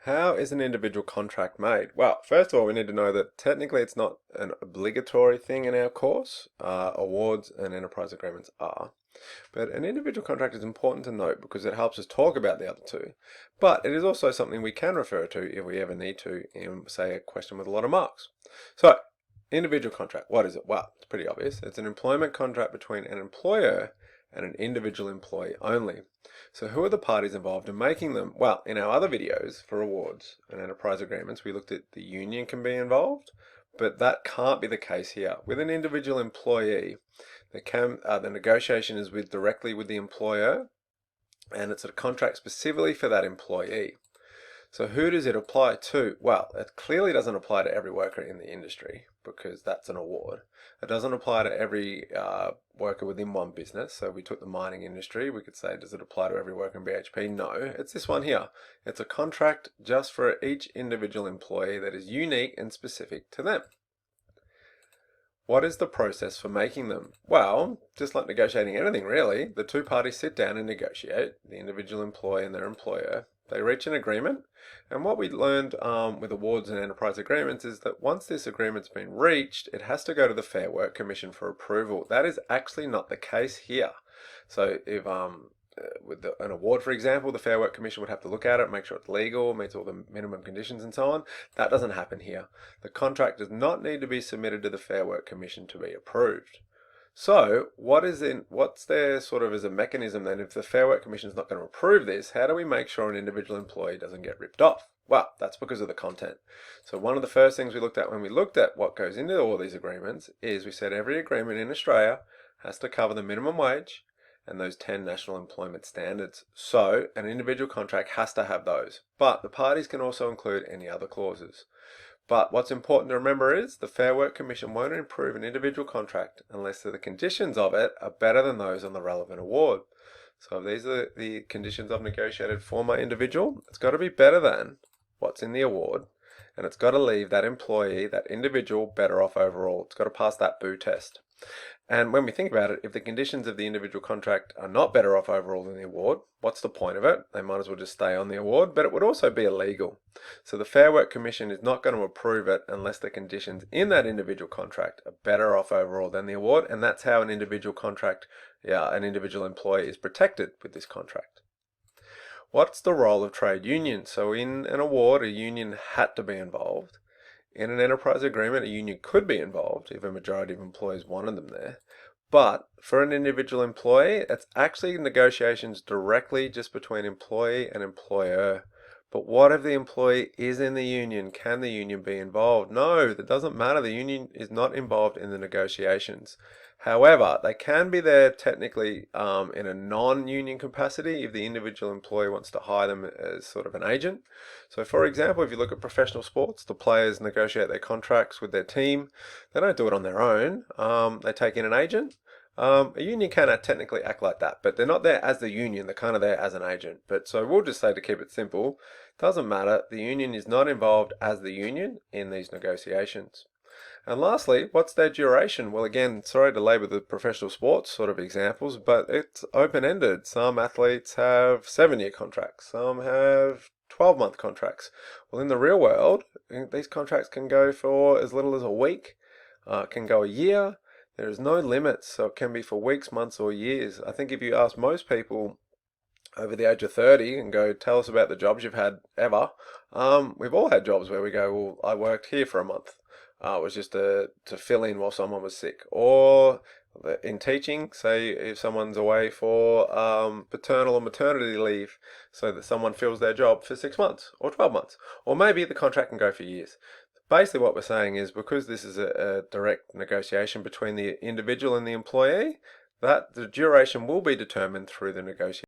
How is an individual contract made? Well, first of all, we need to know that technically it's not an obligatory thing in our course. Awards and enterprise agreements are. But an individual contract is important to note because it helps us talk about the other two. But it is also something we can refer to if we ever need to in, say, a question with a lot of marks. So, individual contract, what is it? Well, it's pretty obvious. It's an employment contract between an employer and an individual employee only. So who are the parties involved in making them? Well, in our other videos for awards and enterprise agreements, we looked at the union can be involved, but that can't be the case here. With an individual employee, the negotiation is directly with the employer, and it's a contract specifically for that employee. So who does it apply to? Well, it clearly doesn't apply to every worker in the industry because that's an award. It doesn't apply to every worker within one business. So we took the mining industry. We could say, does it apply to every worker in BHP? No, it's this one here. It's a contract just for each individual employee that is unique and specific to them. What is the process for making them? Well, just like negotiating anything really, the two parties sit down and negotiate, the individual employee and their employer. They reach an agreement, and what we learned with awards and enterprise agreements is that once this agreement's been reached, it has to go to the Fair Work Commission for approval. That is actually not the case here. So if with an award, for example, the Fair Work Commission would have to look at it, make sure it's legal, meets all the minimum conditions and so on. That doesn't happen here. The contract does not need to be submitted to the Fair Work Commission to be approved. So what's there sort of as a mechanism then if the Fair Work Commission is not going to approve this, how do we make sure an individual employee doesn't get ripped off? Well, that's because of the content. So one of the first things we looked at when we looked at what goes into all these agreements is we said every agreement in Australia has to cover the minimum wage and those 10 national employment standards. So an individual contract has to have those, but the parties can also include any other clauses. But what's important to remember is the Fair Work Commission won't approve an individual contract unless the conditions of it are better than those on the relevant award. So if these are the conditions I've negotiated for my individual, it's got to be better than what's in the award, and it's got to leave that employee, that individual, better off overall. It's got to pass that BOO test. And when we think about it, if the conditions of the individual contract are not better off overall than the award, what's the point of it? They might as well just stay on the award, but it would also be illegal. So the Fair Work Commission is not going to approve it unless the conditions in that individual contract are better off overall than the award, and that's how an individual contract, an individual employee is protected with this contract. What's the role of trade unions? So in an award, a union had to be involved. In an enterprise agreement, a union could be involved if a majority of employees wanted them there. But for an individual employee, it's actually negotiations directly just between employee and employer. But what if the employee is in the union? Can the union be involved? No, that doesn't matter. The union is not involved in the negotiations. However, they can be there technically in a non-union capacity if the individual employee wants to hire them as sort of an agent. So for example, if you look at professional sports, the players negotiate their contracts with their team. They don't do it on their own. They take in an agent. A union can technically act like that, but they're not there as the union. They're kind of there as an agent. But so we'll just say, to keep it simple, doesn't matter. The union is not involved as the union in these negotiations. And lastly, what's their duration? Well, again, sorry to labour the professional sports sort of examples, but it's open-ended. Some athletes have 7-year contracts. Some have 12-month contracts. Well, in the real world, these contracts can go for as little as a week, can go a year. There is no limits, so it can be for weeks, months, or years. I think if you ask most people over the age of 30 and go, tell us about the jobs you've had ever, we've all had jobs where we go, well, I worked here for a month. It was just to fill in while someone was sick. Or in teaching, say if someone's away for paternal or maternity leave, so that someone fills their job for 6 months or 12 months. Or maybe the contract can go for years. Basically what we're saying is because this is a direct negotiation between the individual and the employee, that the duration will be determined through the negotiation.